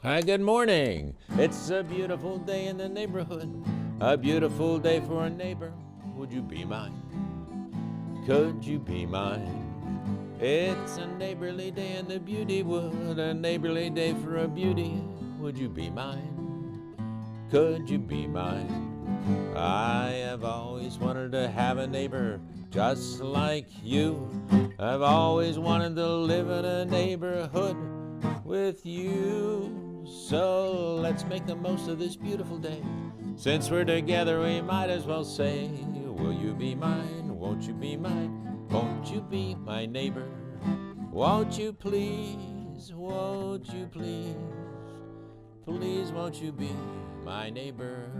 Hi, good morning. It's a beautiful day in the neighborhood. A beautiful day for a neighbor. Would you be mine? Could you be mine? It's a neighborly day in the beauty wood. A neighborly day for a beauty. Would you be mine? Could you be mine? I have always wanted to have a neighbor just like you. I've always wanted to live in a neighborhood with you. So let's make the most of this beautiful day. Since we're together, we might as well say, will you be mine? Won't you be mine? Won't you be my neighbor? Won't you please? Won't you please? Please won't you be my neighbor?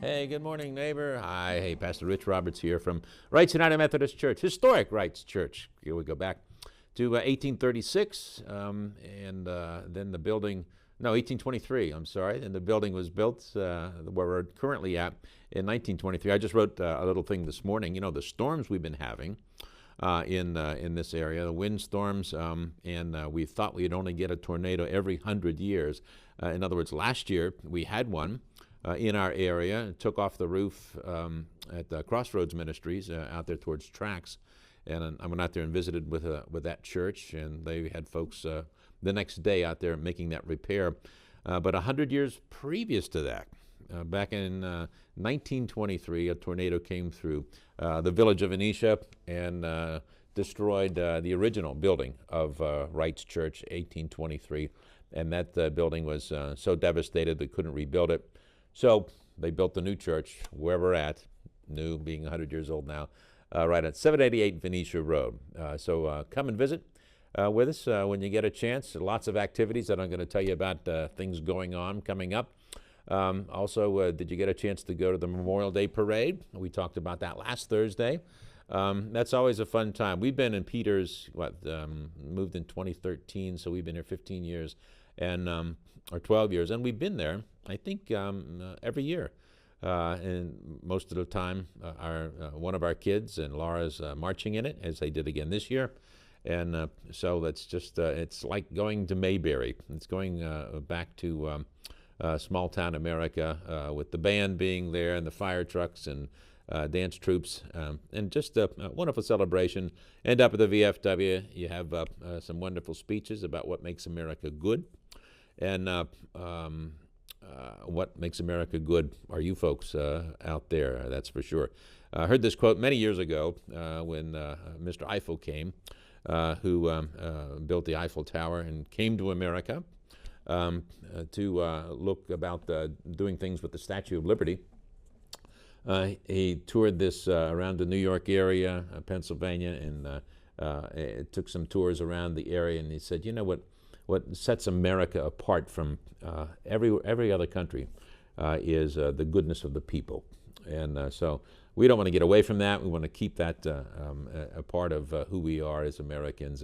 Hey, good morning, neighbor. Hi, hey, Pastor Rich Roberts here from Rites United Methodist Church, historic Rites Church. Here we go back to 1836, and then the building, no, 1823, I'm sorry, and the building was built where we're currently at in 1923. I just wrote a little thing this morning. You know, the storms we've been having in this area, the wind storms, and we thought we'd only get a tornado every 100 years. In other words, last year we had one in our area. It took off the roof at Crossroads Ministries out there towards Tracks. And I went out there and visited with that church, and they had folks the next day out there making that repair. But 100 years previous to that, back in 1923, a tornado came through the village of Venetia and destroyed the original building of Rites Church, 1823. And that building was so devastated they couldn't rebuild it. So they built the new church where we're at, new being 100 years old now. Right at 788 Venetia Road. So come and visit with us when you get a chance. Lots of activities that I'm going to tell you about, things going on coming up. Also, did you get a chance to go to the Memorial Day Parade? We talked about that last Thursday. That's always a fun time. We've been in Peters, moved in 2013, so we've been here 15 years, and or 12 years, and we've been there, I think, every year. And most of the time, one of our kids and Laura's marching in it, as they did again this year. And so that's just, it's like going to Mayberry. It's going back to small town America with the band being there and the fire trucks and dance troops. And just a wonderful celebration. End up at the VFW. You have some wonderful speeches about what makes America good. And what makes America good are you folks out there, that's for sure. I heard this quote many years ago when Mr. Eiffel came, who built the Eiffel Tower and came to America to look about doing things with the Statue of Liberty. He toured this around the New York area, Pennsylvania, and took some tours around the area, and he said, you know what sets America apart from every other country is the goodness of the people. And so we don't want to get away from that. We want to keep that a part of who we are as Americans.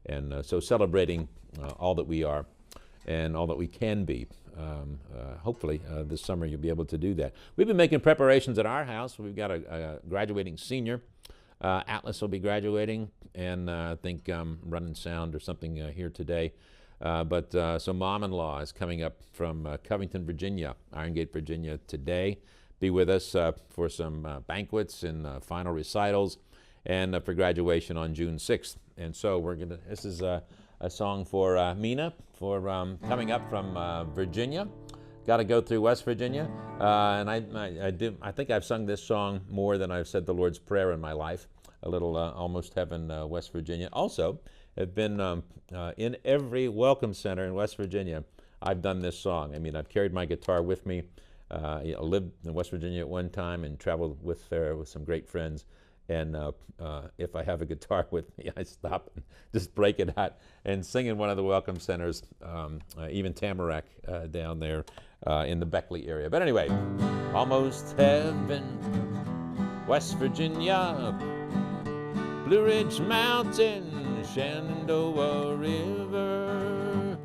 And so celebrating all that we are and all that we can be. Hopefully this summer you'll be able to do that. We've been making preparations at our house. We've got a graduating senior. Atlas will be graduating, and I think running sound or something here today. So mom-in-law is coming up from Covington, Virginia, Iron Gate, Virginia today. Be with us for some banquets and final recitals, and for graduation on June 6th. And so this is a song for Mina, for coming up from Virginia. Got to go through West Virginia, and I think I've sung this song more than I've said the Lord's Prayer in my life. A little Almost Heaven, West Virginia. Also, have been in every welcome center in West Virginia. I've done this song. I mean, I've carried my guitar with me. I lived in West Virginia at one time and traveled with some great friends. And if I have a guitar with me, I stop and just break it out and sing in one of the welcome centers, even Tamarack down there in the Beckley area. But anyway, Almost Heaven, West Virginia, Blue Ridge Mountain, Shenandoah River.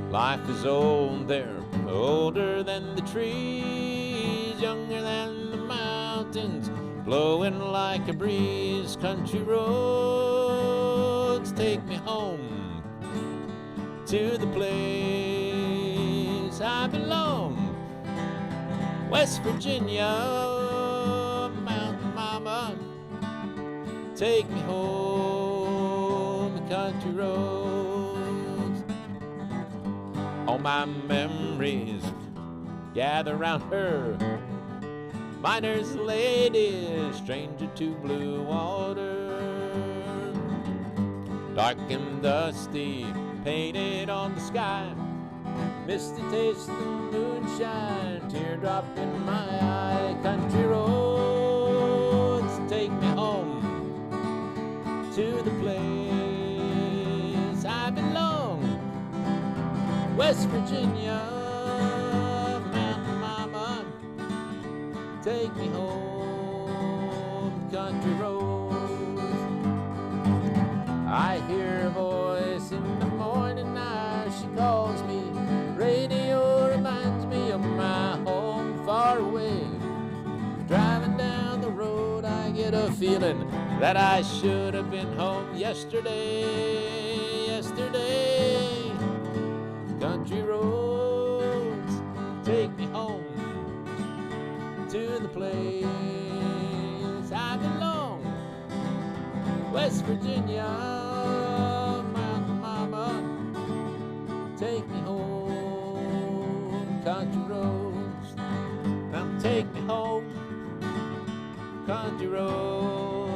Life is old there, older than the trees, younger than the mountains, blowing like a breeze. Country roads take me home to the place I belong. West Virginia, Mountain Mama, take me home the country roads. All my memories gather round her, miner's lady, stranger to blue water. Dark and dusty, painted on the sky, misty taste of moonshine, teardrop in my eye. Country roads, take me home to the place I belong. West Virginia, Mountain Mama, take me home, country roads. I hear a voice in the morning now, she calls me. Radio reminds me of my home far away. Driving down the road, I get a feeling that I should have been home yesterday, yesterday. Country roads, take me home to the place I belong. West Virginia, Mountain Mama, take me home, country roads. Now take me home, country roads.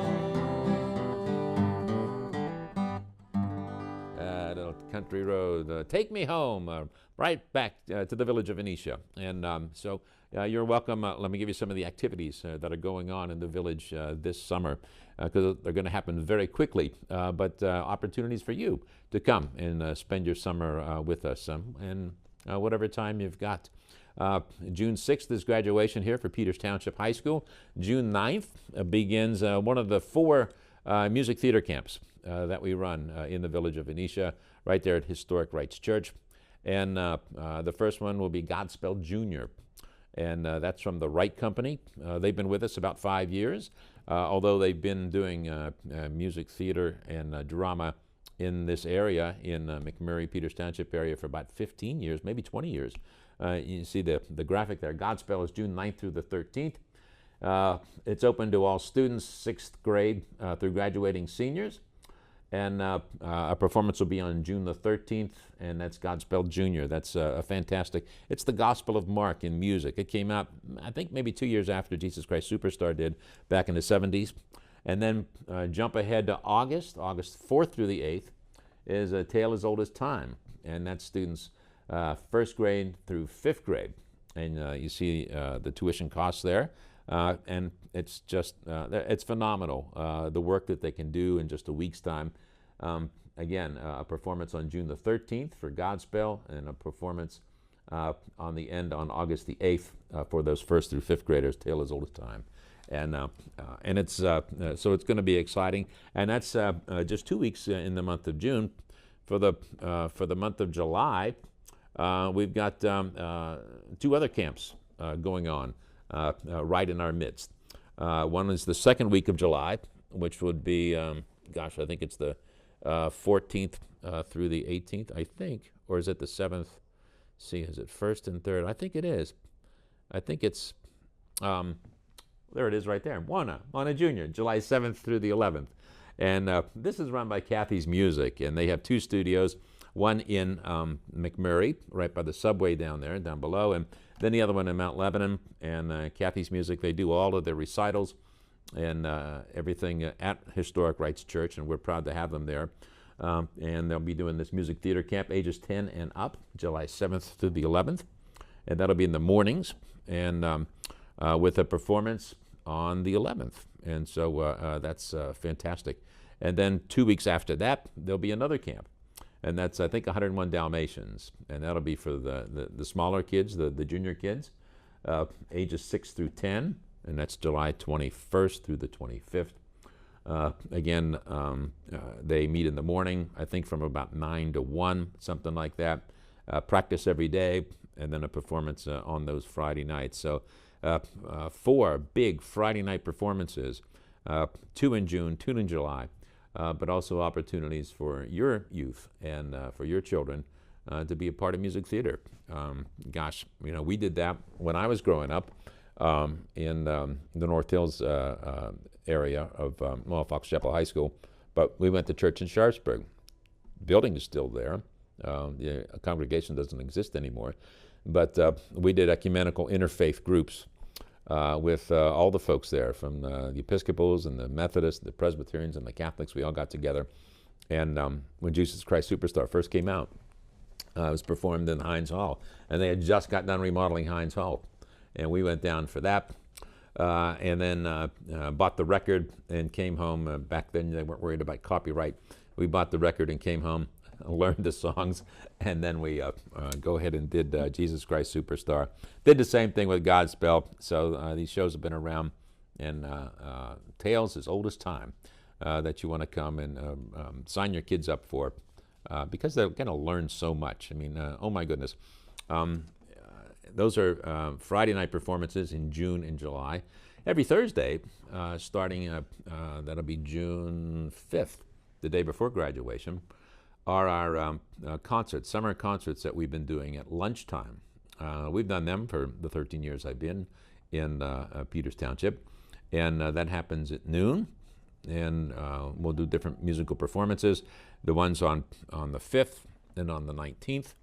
Little country road, take me home, right back to the village of Venetia. And so you're welcome. Let me give you some of the activities that are going on in the village this summer, because they're going to happen very quickly, but opportunities for you to come and spend your summer with us, and whatever time you've got. June 6th is graduation here for Peters Township High School. June 9th begins one of the 4 music theater camps that we run in the village of Venetia, right there at Historic Rites Church. And the first one will be Godspell Junior, and that's from the Wright Company. They've been with us about 5 years, although they've been doing music theater and drama in this area, in McMurray, Peters Township area, for about 15 years, maybe 20 years. You see the graphic there. Godspell is June 9th through the 13th. It's open to all students, 6th grade through graduating seniors. And a performance will be on June the 13th, and that's Godspell Junior. That's a fantastic. It's the Gospel of Mark in music. It came out, I think, maybe 2 years after Jesus Christ Superstar did, back in the 70s. And then jump ahead to August 4th through the 8th, is A Tale as Old as Time. And that's students 1st grade through 5th grade. And you see the tuition costs there. And it's just, it's phenomenal, the work that they can do in just a week's time. Again, a performance on June the 13th for Godspell, and a performance on the end on August the 8th for those 1st through 5th graders, Tale as Old as Time. And it's, so it's going to be exciting. And that's just 2 weeks in the month of June. For the month of July, we've got 2 other camps going on. Right in our midst. One is the 2nd week of July, which would be, I think it's the 14th through the 18th, I think, or is it the 7th? See, is it 1st and 3rd? I think it is. I think it's, there it is right there, Moana Junior, July 7th through the 11th. And this is run by Kathy's Music, and they have 2 studios, one in McMurray, right by the subway down below, and then the other one in Mount Lebanon. And Kathy's Music, they do all of their recitals and everything at Historic Rites Church, and we're proud to have them there. And they'll be doing this music theater camp, ages 10 and up, July 7th through the 11th. And that'll be in the mornings, and with a performance on the 11th. And so that's fantastic. And then 2 weeks after that, there'll be another camp. And that's, I think, 101 Dalmatians. And that'll be for the smaller kids, the junior kids, ages 6 through 10. And that's July 21st through the 25th. Again, they meet in the morning, I think from about 9 to 1, something like that. Practice every day, and then a performance on those Friday nights. So 4 big Friday night performances, 2 in June, 2 in July. But also opportunities for your youth and for your children to be a part of music theater. Gosh, we did that when I was growing up in the North Hills area of Fox Chapel High School, but we went to church in Sharpsburg. Building is still there. The congregation doesn't exist anymore, but we did ecumenical interfaith groups with all the folks there, from the Episcopals and the Methodists, the Presbyterians and the Catholics. We all got together, and when Jesus Christ Superstar first came out, it was performed in Heinz Hall, and they had just got done remodeling Heinz Hall, and we went down for that, and then bought the record and came home. Back then they weren't worried about copyright. We bought the record and came home, learned the songs, and then we go ahead and did Jesus Christ Superstar. Did the same thing with Godspell. So these shows have been around, and tales as old as time that you want to come and sign your kids up for, because they're going to learn so much. I mean, oh my goodness. Those are Friday night performances in June and July. Every Thursday, starting that'll be June 5th, the day before graduation, are our concerts, summer concerts that we've been doing at lunchtime. We've done them for the 13 years I've been in Peters Township, and that happens at noon, and we'll do different musical performances. The ones on the 5th and on the 19th,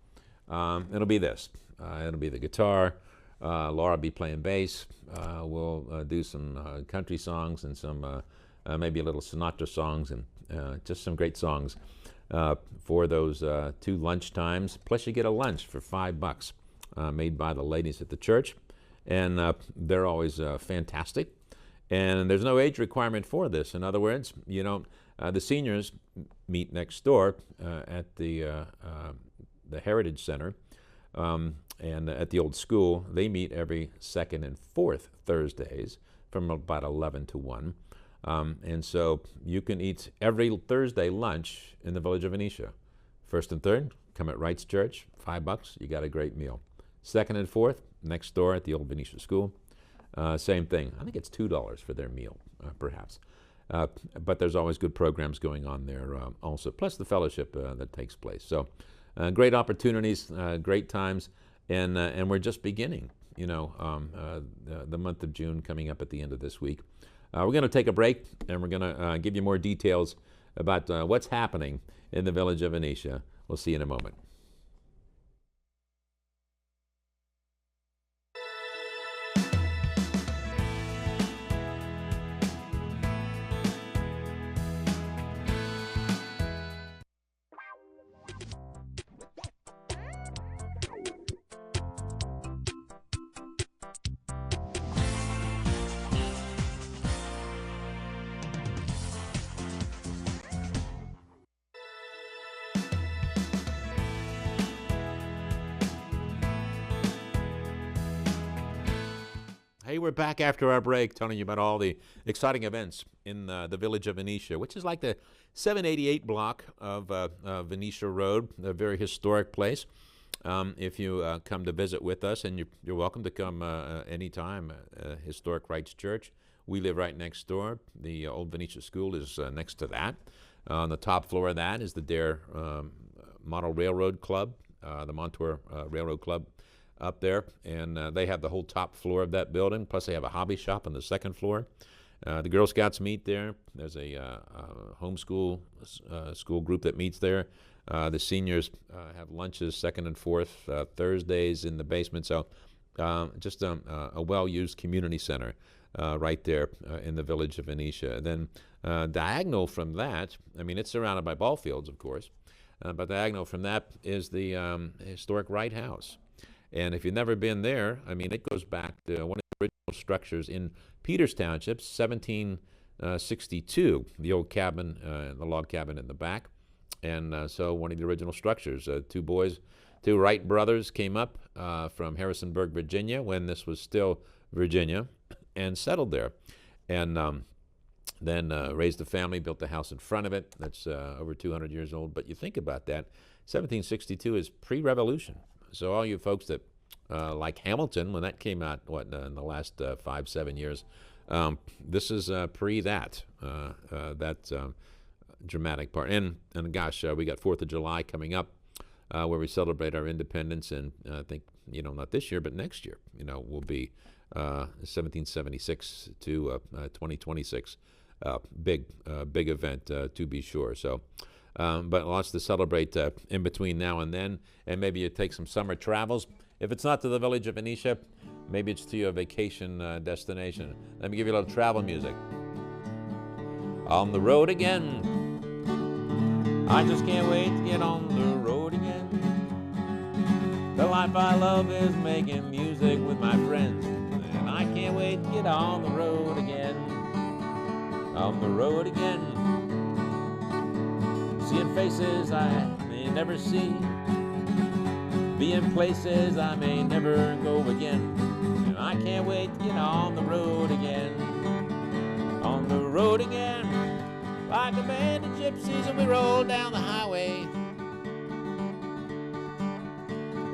it'll be this. It'll be the guitar. Laura will be playing bass. We'll do some country songs and some maybe a little Sinatra songs, and just some great songs for those 2 lunch times. Plus you get a lunch for $5 made by the ladies at the church, and they're always fantastic. And there's no age requirement for this. In other words, the seniors meet next door at the Heritage Center, and at the old school. They meet every second and fourth Thursdays from about 11 to 1. And so you can eat every Thursday lunch in the village of Venetia. First and third, come at Wright's Church, $5, you got a great meal. Second and fourth, next door at the old Venetia School, same thing. I think it's $2 for their meal, perhaps. But there's always good programs going on there also, plus the fellowship that takes place. So great opportunities, great times, and we're just beginning. The month of June coming up at the end of this week. We're going to take a break, and we're going to give you more details about what's happening in the village of Venetia. We'll see you in a moment. Hey, we're back after our break, telling you about all the exciting events in the village of Venetia, which is like the 788 block of Venetia Road, a very historic place. If you come to visit with us, and you're welcome to come anytime, Historic Rites Church. We live right next door. The old Venetia School is next to that. On the top floor of that is the Dare Model Railroad Club, the Montour Railroad Club up there, and they have the whole top floor of that building, plus they have a hobby shop on the second floor. The Girl Scouts meet there. There's a homeschool school group that meets there. The seniors have lunches second and fourth Thursdays in the basement. So just a well-used community center right there in the village of Venetia. Then diagonal from that, I mean, it's surrounded by ball fields, of course, but diagonal from that is the historic Wright House. And if you've never been there, I mean, it goes back to one of the original structures in Peters Township, 1762, the old cabin, the log cabin in the back. And so one of the original structures, two Wright brothers came up from Harrisonburg, Virginia, when this was still Virginia, and settled there. And then raised a family, built a house in front of it that's over 200 years old. But you think about that, 1762 is pre-revolution. So all you folks that, like Hamilton, when that came out, in the last 5-7 years, this is pre-that, that dramatic part. And gosh, we got 4th of July coming up where we celebrate our independence. And I think, not this year, but next year, will be 1776 to 2026. Big event, to be sure. So, but lots to celebrate in between now and then. And maybe you take some summer travels. If it's not to the village of Venetia, maybe it's to your vacation destination. Let me give you a little travel music. On the road again. I just can't wait to get on the road again. The life I love is making music with my friends, and I can't wait to get on the road again. On the road again. Seeing faces I may never see, being places I may never go again, and I can't wait to get on the road again. On the road again. Like a band of gypsies, and we roll down the highway.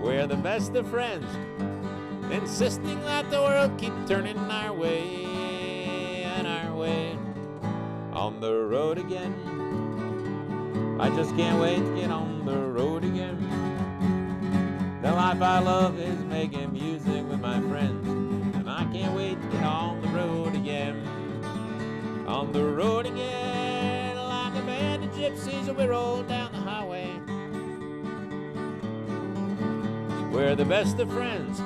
We're the best of friends, insisting that the world keep turning our way and our way. On the road again. I just can't wait to get on the road again. The life I love is making music with my friends, and I can't wait to get on the road again. On the road again, like a band of gypsies, and we roll down the highway. We're the best of friends,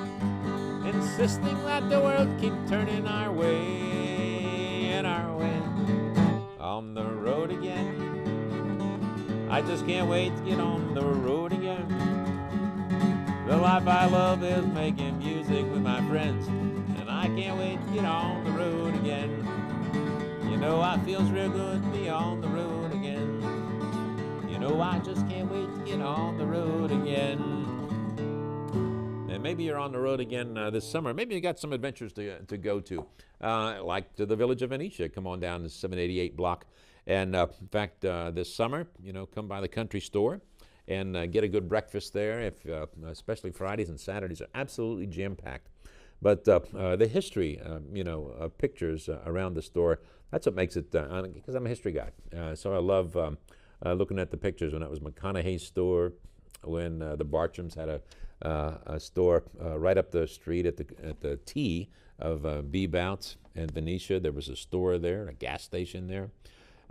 insisting that the world keep turning our way and our way. On the road again. I just can't wait to get on the road again. The life I love is making music with my friends, and I can't wait to get on the road again. It feels real good to be on the road again. I just can't wait to get on the road again. And maybe you're on the road again this summer. Maybe you got some adventures to go to, like to the village of Venetia. Come on down to 788 block. And in fact, this summer, come by the country store and get a good breakfast there. Especially Fridays and Saturdays are absolutely jam-packed. But the history, of pictures around the store, that's what makes it, because I'm a history guy. So I love looking at the pictures when it was McConaughey's store, when the Bartrams had a store right up the street at the T of B-Bouts and Venetia. There was a store there, a gas station there.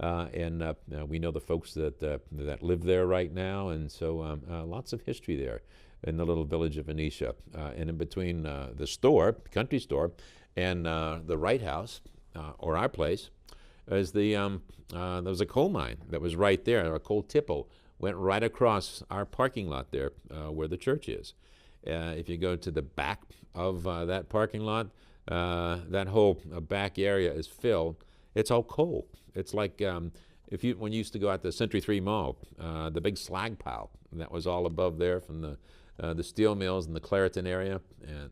And we know the folks that live there right now, and so lots of history there in the little village of Venetia. And in between the store, country store, and the Wright House, or our place, is there was a coal mine that was right there. A coal tipple went right across our parking lot there, where the church is. If you go to the back of that parking lot, that whole back area is filled. It's all coal. It's like when you used to go out to Century 3 Mall, the big slag pile that was all above there from the steel mills in the Clareton area, and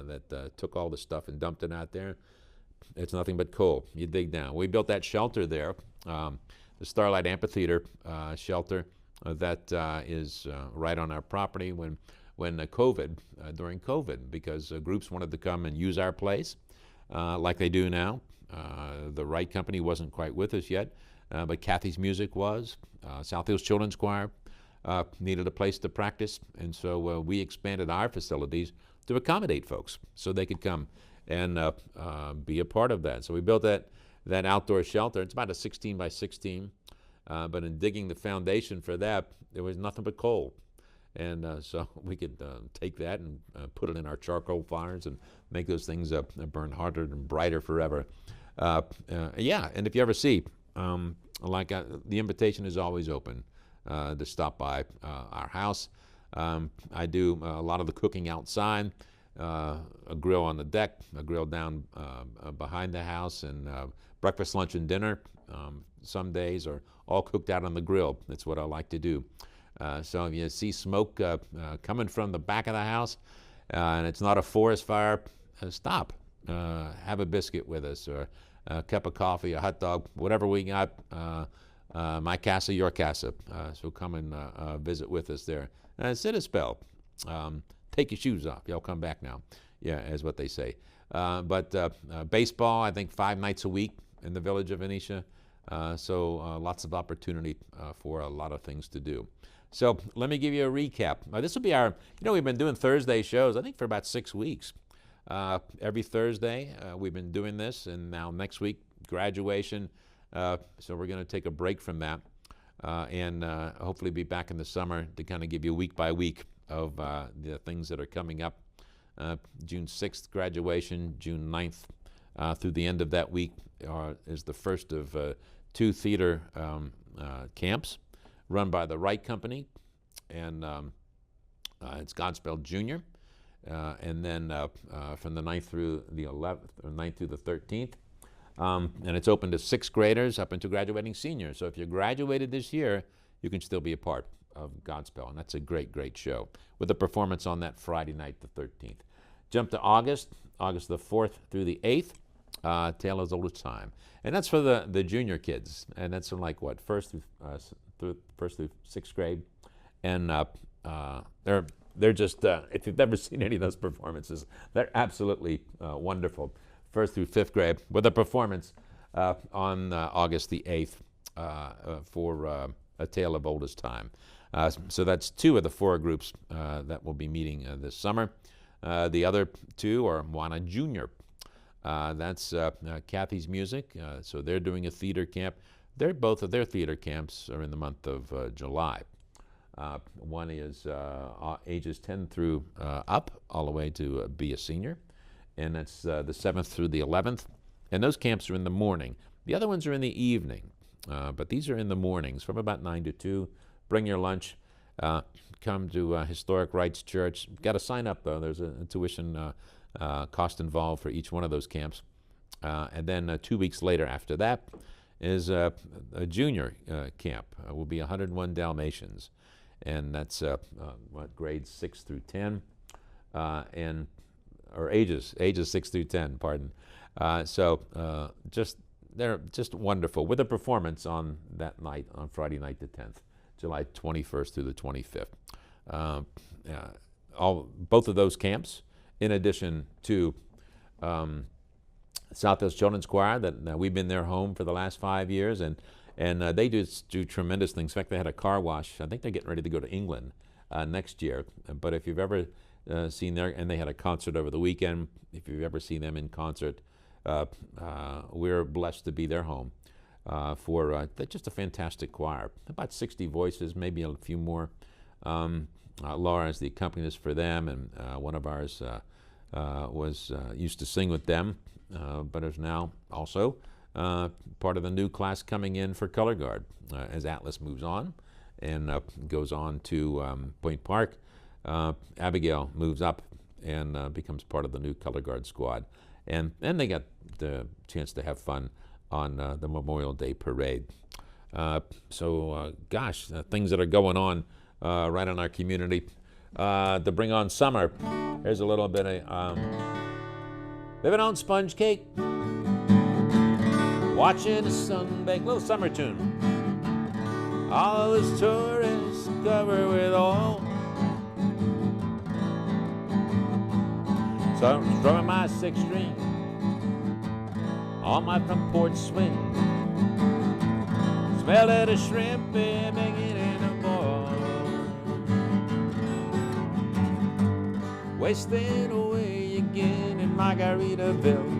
that took all the stuff and dumped it out there. It's nothing but coal. You dig down. We built that shelter there, the Starlight Amphitheater shelter that is right on our property when during COVID, because groups wanted to come and use our place like they do now. The Wright Company wasn't quite with us yet, but Kathy's Music was. South Hills Children's Choir needed a place to practice, and so we expanded our facilities to accommodate folks so they could come and be a part of that. So we built that outdoor shelter. It's about a 16 by 16, but in digging the foundation for that, there was nothing but coal. And so we could take that and put it in our charcoal fires and make those things burn harder and brighter forever. Yeah, and if you ever see, the invitation is always open to stop by our house. I do a lot of the cooking outside, a grill on the deck, a grill down behind the house, and breakfast, lunch, and dinner some days are all cooked out on the grill. That's what I like to do. So if you see smoke coming from the back of the house and it's not a forest fire, stop. Have a biscuit with us, or a cup of coffee, a hot dog, whatever we got. My casa, your casa. So come and visit with us there. Sit a spell. Take your shoes off. Y'all come back now. Yeah, is what they say. But baseball, I think 5 nights a week in the village of Venetia. So lots of opportunity for a lot of things to do. So let me give you a recap. This will be our, we've been doing Thursday shows, I think, for about 6 weeks. Every Thursday, we've been doing this, and now next week, graduation. So we're going to take a break from that and hopefully be back in the summer to kind of give you week by week of the things that are coming up. June 6th, graduation. June 9th through the end of that week is the first of 2 theater camps run by the Wright Company, and it's Godspell Junior. And then from the 9th through the 11th, or 9th through the 13th. And it's open to 6th graders up into graduating seniors. So if you graduated this year, you can still be a part of Godspell. And that's a great, great show with a performance on that Friday night, the 13th. Jump to August the 4th through the 8th, Tale as Old as Time. And that's for the junior kids. And that's from like what, first through 6th grade. And they're just, if you've never seen any of those performances, they're absolutely wonderful. 1st through 5th grade with a performance on August the 8th for A Tale of Old as Time. So that's 2 of the 4 groups that will be meeting this summer. The other 2 are Moana Junior. That's Kathy's Music. So they're doing a theater camp. Both of their theater camps are in the month of July. One is ages 10 through up, all the way to be a senior. And that's the 7th through the 11th. And those camps are in the morning. The other ones are in the evening. But these are in the mornings from about 9 to 2. Bring your lunch. Come to Historic Rites Church. Got to sign up, though. There's a tuition cost involved for each one of those camps. And then 2 weeks later after that is a junior camp. Will be 101 Dalmatians. And that's grades 6 through 10. Or ages 6 through 10, pardon. They're just wonderful with a performance on that night, on Friday night the 10th, July 21st through the 25th. Both of those camps, in addition to Southwest Children's Choir, that we've been their home for the last 5 years, and they do tremendous things. In fact, they had a car wash. I think they're getting ready to go to England next year. But if you've ever seen and they had a concert over the weekend. If you've ever seen them in concert, we're blessed to be their home for they're just a fantastic choir. About 60 voices, maybe a few more. Laura is the accompanist for them, and one of ours used to sing with them, but is now also part of the new class coming in for Color Guard as Atlas moves on and goes on to Point Park. Abigail moves up and becomes part of the new Color Guard squad. And they got the chance to have fun on the Memorial Day parade. Things that are going on right in our community. To bring on summer, here's a little bit of living on sponge cake, watching the sun bake, little summer tune. All of those tourists covered with oil. So I'm strumming my 6th string on my front porch swing. Smell of the shrimp and making it a boil. Wasting away again in Margaritaville.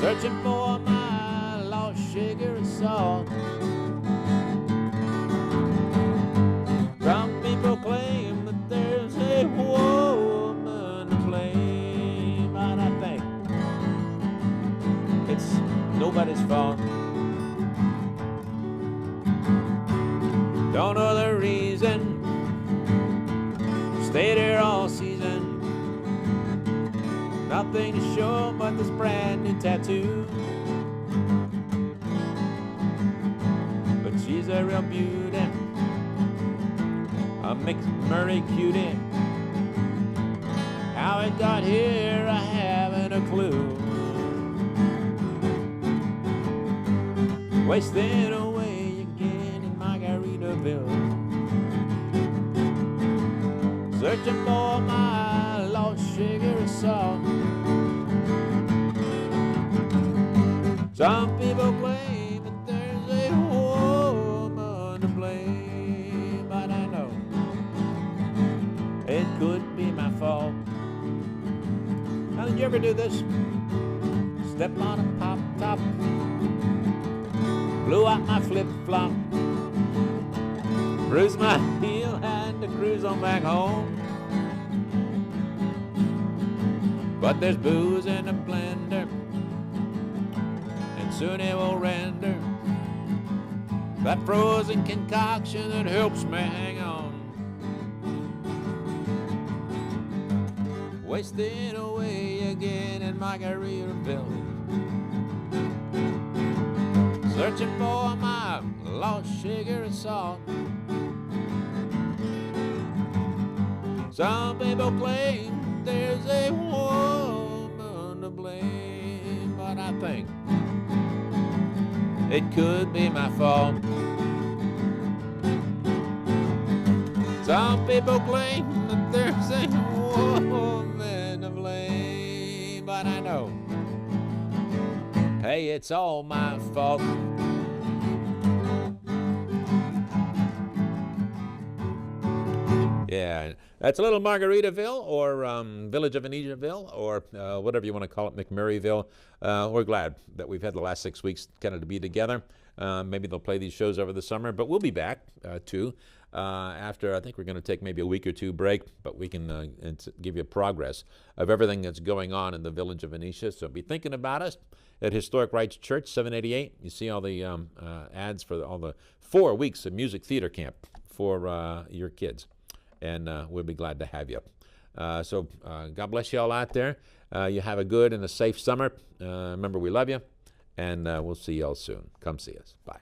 Searching for my lost sugar and salt. Some people claim that there's a woman to blame, and I think it's nobody's fault. Don't know the reason. Stayed here all season. Nothing to show but this brand new tattoo. But she's a real beauty, a mixed Murray cutie. How it got here, I haven't a clue. Wasting away again in Margaritaville. Searching for my lost sugar and salt. Some people claim that there's a woman you ever do this? Step on a pop top, blew out my flip-flop, bruised my heel, had to cruise on back home. But there's booze in the blender, and soon it will render that frozen concoction that helps me hang on. Wasting away again in Margaritaville, searching for my lost sugar and salt. Some people claim there's a woman to blame, but I think it could be my fault. Some people claim that there's a woman to blame, but I know, hey, it's all my fault. Yeah, that's a little Margaritaville, or Village of Venetiaville, or whatever you want to call it, McMurrayville. We're glad that we've had the last 6 weeks kind of to be together. Maybe they'll play these shows over the summer, but we'll be back too. After, I think we're going to take maybe a week or two break, but we can give you a progress of everything that's going on in the Village of Venetia. So be thinking about us at Historic Rites Church, 788. You see all the ads for all the 4 weeks of music theater camp for your kids. And we'll be glad to have you. So God bless you all out there. You have a good and a safe summer. Remember, we love you, and we'll see you all soon. Come see us. Bye.